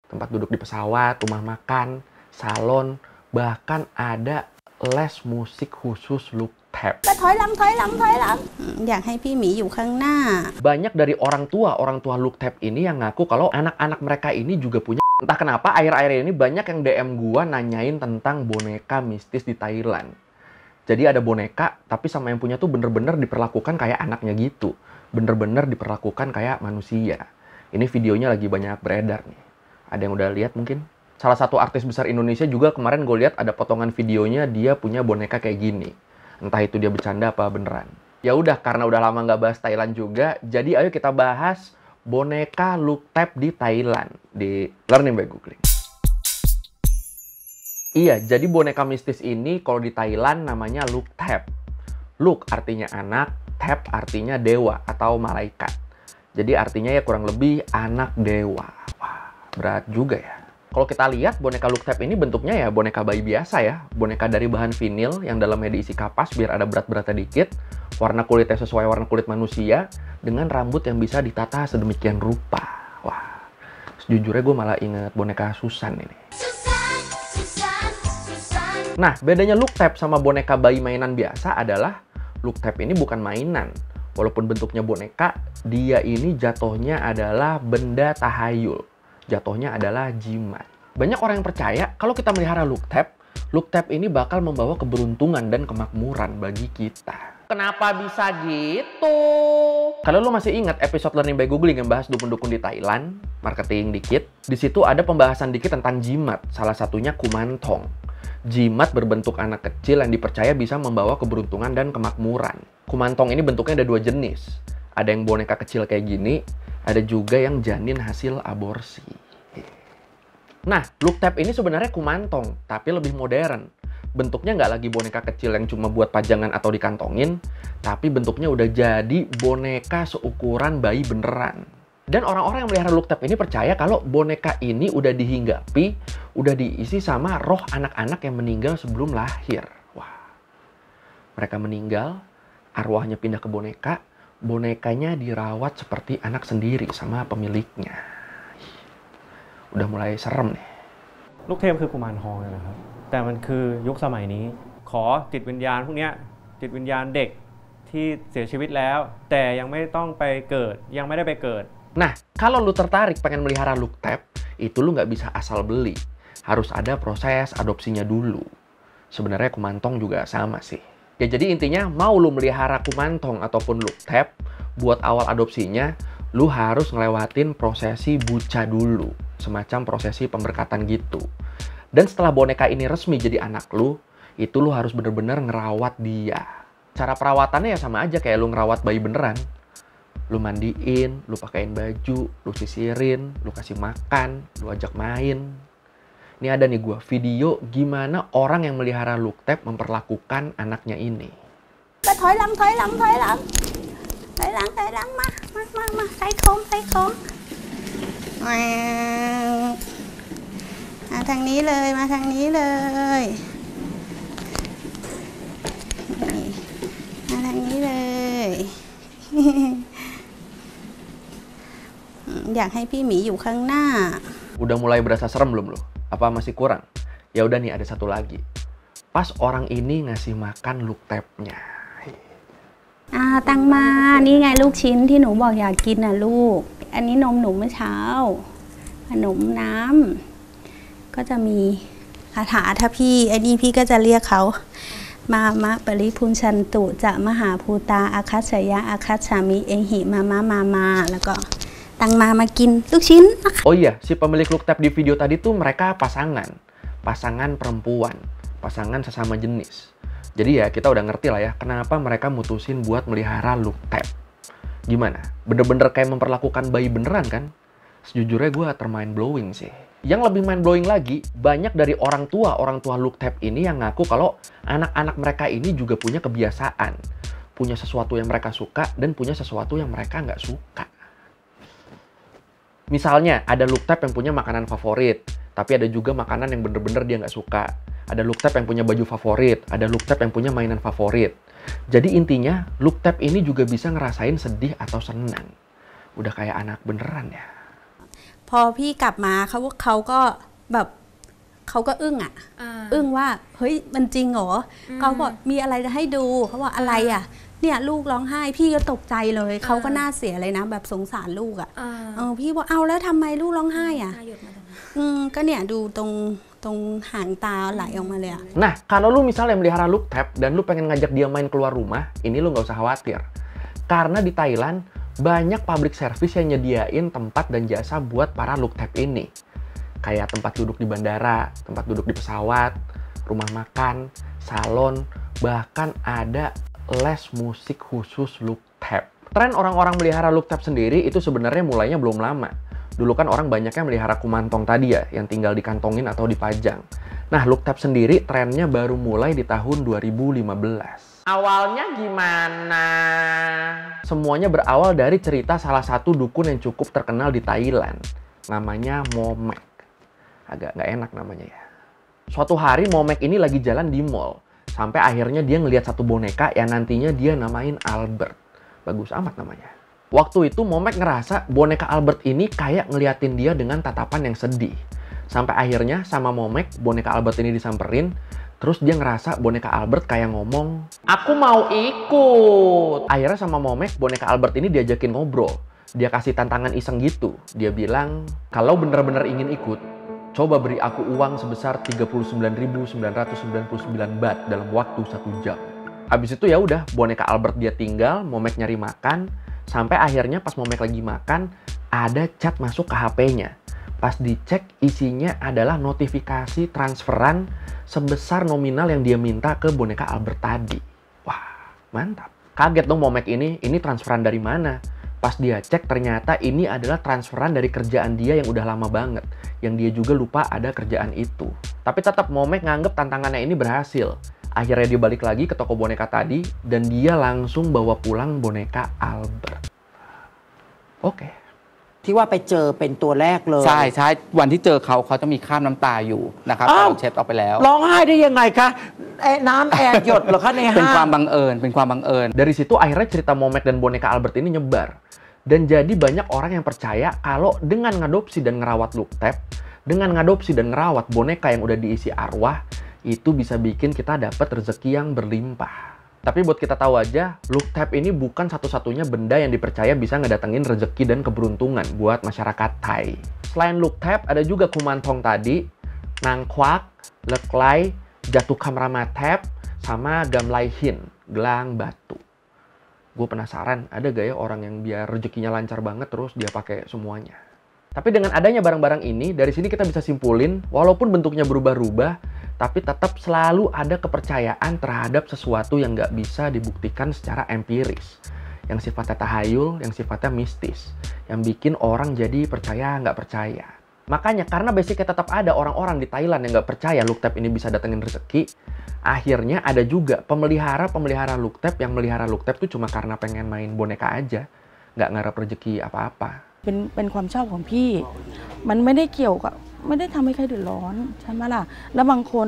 tempat duduk di pesawat, rumah makan, salon, bahkan ada les musik khusus look tap. Banyak dari orang tua look tap ini yang ngaku kalau anak-anak mereka ini juga punya. Entah kenapa akhir-akhir ini banyak yang DM gua nanyain tentang boneka mistis di Thailand. Jadi ada boneka, tapi sama yang punya tuh bener-bener diperlakukan kayak anaknya gitu. Bener-bener diperlakukan kayak manusia. Ini videonya lagi banyak beredar nih. Ada yang udah lihat mungkin? Salah satu artis besar Indonesia juga kemarin gue lihat ada potongan videonya dia punya boneka kayak gini. Entah itu dia bercanda apa beneran. Ya udah, karena udah lama nggak bahas Thailand juga, jadi ayo kita bahas boneka look tap di Thailand di Learning by Googling. Iya, jadi boneka mistis ini kalau di Thailand namanya look tap. Look artinya anak, tap artinya dewa atau malaikat. Jadi artinya ya kurang lebih anak dewa. Wah, berat juga ya. Kalau kita lihat boneka look tap ini bentuknya ya boneka bayi biasa ya. Boneka dari bahan vinil yang dalamnya diisi kapas biar ada berat-beratnya dikit. Warna kulitnya sesuai warna kulit manusia. Dengan rambut yang bisa ditata sedemikian rupa. Wah, sejujurnya gue malah inget boneka Susan ini. Nah, bedanya look tap sama boneka bayi mainan biasa adalah look tap ini bukan mainan. Walaupun bentuknya boneka, dia ini jatuhnya adalah benda tahayul. Jatuhnya adalah jimat. Banyak orang yang percaya kalau kita melihara look tap ini bakal membawa keberuntungan dan kemakmuran bagi kita. Kenapa bisa gitu? Kalau lo masih ingat episode Learning by Googling yang bahas dukun-dukun di Thailand, marketing dikit, di situ ada pembahasan dikit tentang jimat, salah satunya kumantong. Jimat berbentuk anak kecil yang dipercaya bisa membawa keberuntungan dan kemakmuran. Kumantong ini bentuknya ada dua jenis. Ada yang boneka kecil kayak gini, ada juga yang janin hasil aborsi. Nah, look tap ini sebenarnya kumantong, tapi lebih modern. Bentuknya nggak lagi boneka kecil yang cuma buat pajangan atau dikantongin, tapi bentuknya udah jadi boneka seukuran bayi beneran. Dan orang-orang yang melihara look tap ini percaya kalau boneka ini udah dihinggapi, udah diisi sama roh anak-anak yang meninggal sebelum lahir. Wah, mereka meninggal, arwahnya pindah ke boneka, bonekanya dirawat seperti anak sendiri sama pemiliknya. Udah mulai serem nih. ลูกเทพคือกุมารทองนะครับแต่มันคือยุคสมัยนี้ขอจิตวิญญาณพวกนี้จิตวิญญาณเด็กที่เสียชีวิตแล้วแต่ยังไม่ต้องไปเกิดยังไม่ได้ไปเกิด Nah, kalau lu tertarik pengen melihara look tap, itu lu nggak bisa asal beli. Harus ada proses adopsinya dulu. Sebenarnya kumantong juga sama sih. Ya jadi intinya mau lu melihara kumantong ataupun look tap, buat awal adopsinya, lu harus ngelewatin prosesi buca dulu. Semacam prosesi pemberkatan gitu. Dan setelah boneka ini resmi jadi anak lu, itu lu harus bener-bener ngerawat dia. Cara perawatannya ya sama aja kayak lu ngerawat bayi beneran. Lu mandiin, lu pakein baju, lu sisirin, lu kasih makan, lu ajak main. Ini ada nih gua video gimana orang yang melihara look tap memperlakukan anaknya ini. Thổi lắm, thấy không. Mà thằng ní lời,อยากให้พี่หมีอยู่ข้างหน้า Udah mulai berasa serem belum lo? Apa masih kurang? Ya udah nih ada satu lagi. Pas orang ini ngasih makan look tap-nya. ตังมานี่ไงลูกชิ้นที่หนูบอกอยากกินน่ะลูกอันนี้นมหนูเมื่อเช้าขนมน้ำก็จะมีคาถาถ้าพี่ไอ้นี่พี่ก็จะเรียกเขามามะปริพุนชันตุจะมหาภูตาอาคัชยะอาคัชฉามิเอหิมาแล้วก็ตังมากินลูกชิ้นนะคะ Oh iya, si pemilik look tap di video tadi tuh mereka pasangan perempuan, pasangan sesama jenis. Jadi ya kita udah ngerti lah ya kenapa mereka mutusin buat melihara look tap. Gimana? Bener-bener kayak memperlakukan bayi beneran kan? Sejujurnya gue termind blowing sih. Yang lebih mind blowing lagi, banyak dari orang tua look tap ini yang ngaku kalau anak-anak mereka ini juga punya kebiasaan. Punya sesuatu yang mereka suka dan punya sesuatu yang mereka nggak suka. Misalnya ada look tap yang punya makanan favorit, tapi ada juga makanan yang bener-bener dia nggak suka. Ada look tap yang punya baju favorit, ada look tap yang punya mainan favorit. Jadi intinya, look tap ini juga bisa ngerasain sedih atau senang. Udah kayak anak beneran ya. พอพี่กลับมาเขาก็แบบเขาก็อึ้งอ่ะ อึ้งว่าเฮ้ยมันจริงเหรอเขาบอกมีอะไรจะให้ดูเขาบอกอะไรอ่ะเนี่ยลูกร้องไห้พี่ก็ตกใจเลยเขาก็น่าเสียเลยนะแบบสงสารลูกอ่ะพี่บอกเอาแล้วทำไมลูกร้องไห้อ่ะก็เนี่ยดูตรงหางตาไหลออกมาเลยอะ. Nah, kalau lu misalnya melihara look tab dan lu pengen ngajak dia main keluar rumah, ini lu nggak usah khawatir. Karena di Thailand, banyak public service yang nyediain tempat dan jasa buat para look tab ini. Kayak tempat duduk di bandara, tempat duduk di pesawat, rumah makan, salon, bahkan ada les musik khusus look tab. Tren orang-orang melihara look tab sendiri itu sebenarnya mulainya belum lama. Dulu kan orang banyaknya melihara kumantong tadi ya, yang tinggal dikantongin atau dipajang. Nah, look tab sendiri trennya baru mulai di tahun 2015. Awalnya gimana? Semuanya berawal dari cerita salah satu dukun yang cukup terkenal di Thailand. Namanya Momek. Agak nggak enak namanya ya. Suatu hari Momek ini lagi jalan di mall. Sampai akhirnya dia ngelihat satu boneka yang nantinya dia namain Albert. Bagus amat namanya. Waktu itu Momek ngerasa boneka Albert ini kayak ngeliatin dia dengan tatapan yang sedih. Sampai akhirnya sama Momek, boneka Albert ini disamperin. Terus dia ngerasa boneka Albert kayak ngomong, "Aku mau ikut." Akhirnya sama Momek, boneka Albert ini diajakin ngobrol. Dia kasih tantangan iseng gitu. Dia bilang, "Kalau bener-bener ingin ikut, coba beri aku uang sebesar 39.999 baht dalam waktu 1 jam." Abis itu ya udah, boneka Albert dia tinggal, Momek nyari makan. Sampai akhirnya pas Momek lagi makan, ada chat masuk ke HP-nya. Pas dicek, isinya adalah notifikasi transferan sebesar nominal yang dia minta ke boneka Albert tadi. Wah, mantap. Kaget dong Momek ini transferan dari mana? Pas dia cek, ternyata ini adalah transferan dari kerjaan dia yang udah lama banget. Yang dia juga lupa ada kerjaan itu. Tapi tetap Momek nganggep tantangannya ini berhasil. Akhirnya dia balik lagi ke toko boneka tadi, dan dia langsung bawa pulang boneka Albert. Oke. ที่ว่าไปเจอเป็นตัวแรกเลย ใช่ใช่วันที่เจอเขาจะมีคราบน้ำตาอยู่นะครับแต่เราเช็ดออกไปแล้ว ร้องไห้ได้ยังไงคะน้ำแอร์หยดเหรอคะในห้าง เป็นความบังเอิญเป็นความบังเอิญ Dari situ akhirnya cerita Momek dan boneka Albert ini nyebar. Dan jadi banyak orang yang percaya kalau dengan ngadopsi dan ngerawat look tab, dengan ngadopsi dan ngerawat boneka yang udah diisi arwah, itu bisa bikin kita dapat rezeki yang berlimpah. Tapi buat kita tahu aja, look tab ini bukan satu-satunya benda yang dipercaya bisa ngedatengin rezeki dan keberuntungan buat masyarakat Thai. Selain look tab, ada juga kumantong tadi, nangkwak, leklai, jatuh kamrama tab, sama gamlai hin, gelang batu. Gue penasaran, ada gak ya orang yang biar rezekinya lancar banget terus dia pakai semuanya? Tapi dengan adanya barang-barang ini, dari sini kita bisa simpulin, walaupun bentuknya berubah-ubah, tapi tetap selalu ada kepercayaan terhadap sesuatu yang nggak bisa dibuktikan secara empiris. Yang sifatnya tahayul, yang sifatnya mistis. Yang bikin orang jadi percaya nggak percaya. Makanya karena basicnya tetap ada orang-orang di Thailand yang nggak percaya look tab ini bisa datengin rezeki, akhirnya ada juga pemelihara look tab yang melihara look tab itu cuma karena pengen main boneka aja. Nggak ngarep rezeki apa-apa. เป็นความชอบของพี่ มันไม่ได้เกี่ยวกับไม่ได้ทำให้ใครเดือดร้อนใช่ไหมล่ะแล้วบางคน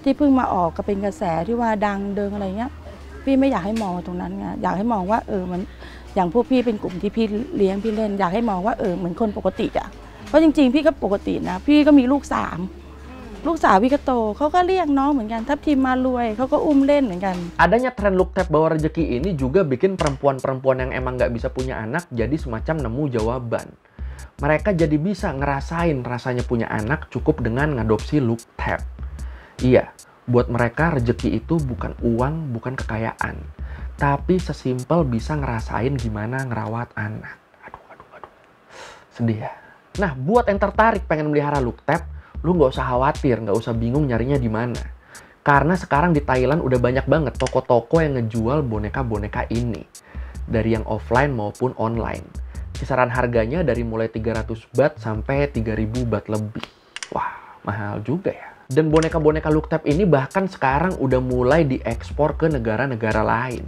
ที่เพิ่งมาออกก็เป็นกระแสที่ว่าดังเดิงอะไรเงี้ยพี่ไม่อยากให้มองตรงนั้นไงอยากให้มองว่ามันอย่างพวกพี่เป็นกลุ่มที่พี่เลี้ยงพี่เล่นอยากให้มองว่าเหมือนคนปกติอ่ะเพราะจริงๆพี่ก็ปกตินะพี่ก็มีลูก3 ลูกสาวพี่ก็โตเขาก็เรียกน้องเหมือนกันทับทิมมารวยเขาก็อุ้มเล่นเหมือนกัน Adanya tren look tab bawa rezeki ini juga bikin perempuan-perempuan yang emang nggak bisa punya anak jadi semacam nemu jawaban. Mereka jadi bisa ngerasain rasanya punya anak cukup dengan ngadopsi look tab. Iya, buat mereka rezeki itu bukan uang, bukan kekayaan. Tapi sesimpel bisa ngerasain gimana ngerawat anak. Aduh. Sedih ya. Nah, buat yang tertarik pengen melihara look tab, lu nggak usah khawatir, nggak usah bingung nyarinya di mana. Karena sekarang di Thailand udah banyak banget toko-toko yang ngejual boneka-boneka ini. Dari yang offline maupun online. Kisaran harganya dari mulai 300 baht sampai 3000 baht lebih. Wah, mahal juga ya. Dan boneka-boneka look tab ini bahkan sekarang udah mulai diekspor ke negara-negara lain.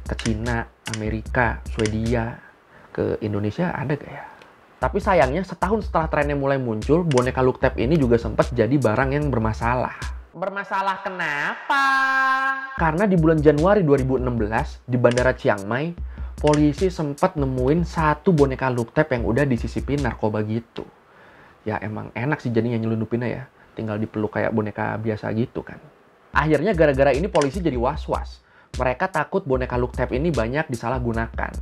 Ke Cina, Amerika, Swedia, ke Indonesia ada gak ya? Tapi sayangnya setahun setelah trennya mulai muncul, boneka look tab ini juga sempat jadi barang yang bermasalah. Bermasalah kenapa? Karena di bulan Januari 2016, di Bandara Chiang Mai, polisi sempat nemuin satu boneka look tape yang udah disisipin narkoba gitu. Ya emang enak sih jadinya nyelundupinnya ya. Tinggal dipeluk kayak boneka biasa gitu kan. Akhirnya gara-gara ini polisi jadi was-was. Mereka takut boneka look tape ini banyak disalahgunakan.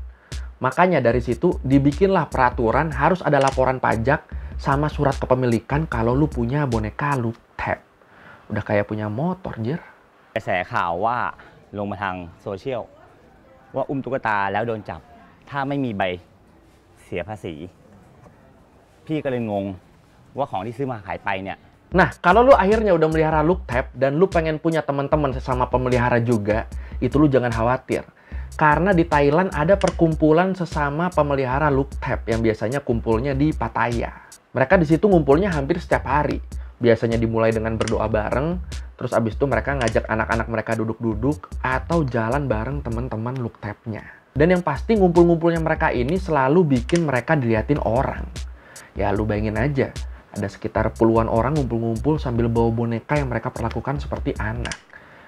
Makanya dari situ dibikinlah peraturan harus ada laporan pajak sama surat kepemilikan kalau lu punya boneka look tape. Udah kayak punya motor, Jir. กระแสข่าวว่าลงมาทางโซเชียลว่าอุ้มตุ๊กตาแล้วโดนจับถ้าไม่มีใบเสียภาษีพี่ก็เลยงงว่าของที่ซื้อมาขายไปเนี่ย Nah, kalau lu akhirnya udah melihara look tape dan lu pengen punya teman-teman sesama pemelihara juga, itu lu jangan khawatir. Karena di Thailand ada perkumpulan sesama pemelihara look tape yang biasanya kumpulnya di Pattaya. Mereka di situ ngumpulnya hampir setiap hari. Biasanya dimulai dengan berdoa bareng, terus abis itu mereka ngajak anak-anak mereka duduk-duduk atau jalan bareng teman-teman look tape-nya. Dan yang pasti ngumpul-ngumpulnya mereka ini selalu bikin mereka diliatin orang. Ya lu bayangin aja, ada sekitar puluhan orang ngumpul-ngumpul sambil bawa boneka yang mereka perlakukan seperti anak.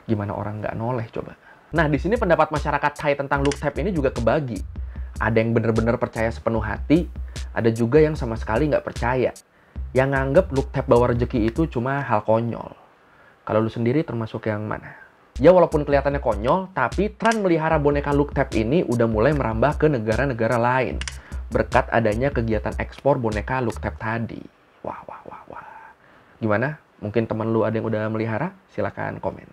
Gimana orang nggak noleh coba? Nah, di sini pendapat masyarakat Thai tentang look tape ini juga kebagi. Ada yang bener-bener percaya sepenuh hati, ada juga yang sama sekali nggak percaya. Yang nganggep look tape bawa rezeki itu cuma hal konyol. Kalau lu sendiri termasuk yang mana? Ya walaupun kelihatannya konyol, tapi tren melihara boneka look tape ini udah mulai merambah ke negara-negara lain. Berkat adanya kegiatan ekspor boneka look tape tadi. Wah. Gimana? Mungkin teman lu ada yang udah melihara? Silakan komen.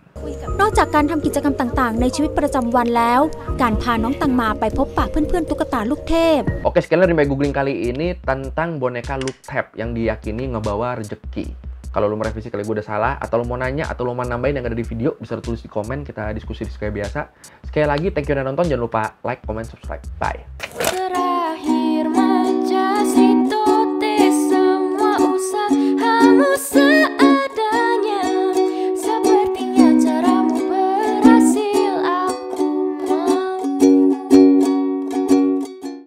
นอกจากการทำกิจกรรมต่างๆในชีวิตประจำวันแล้วการพาน้องตังมาไปพบปะเพื่อนๆตุ๊กตาลูกเทพ Oke, sekian dari googling kali ini tentang boneka look tape yang diyakini ngebawa rezeki. Kalau lu merevisi kali gue udah salah, atau lu mau nanya, atau lu mau nambahin yang ada di video, bisa tulis di komen, kita diskusi kayak biasa. Sekali lagi, thank you udah nonton, jangan lupa like, comment, subscribe. Bye!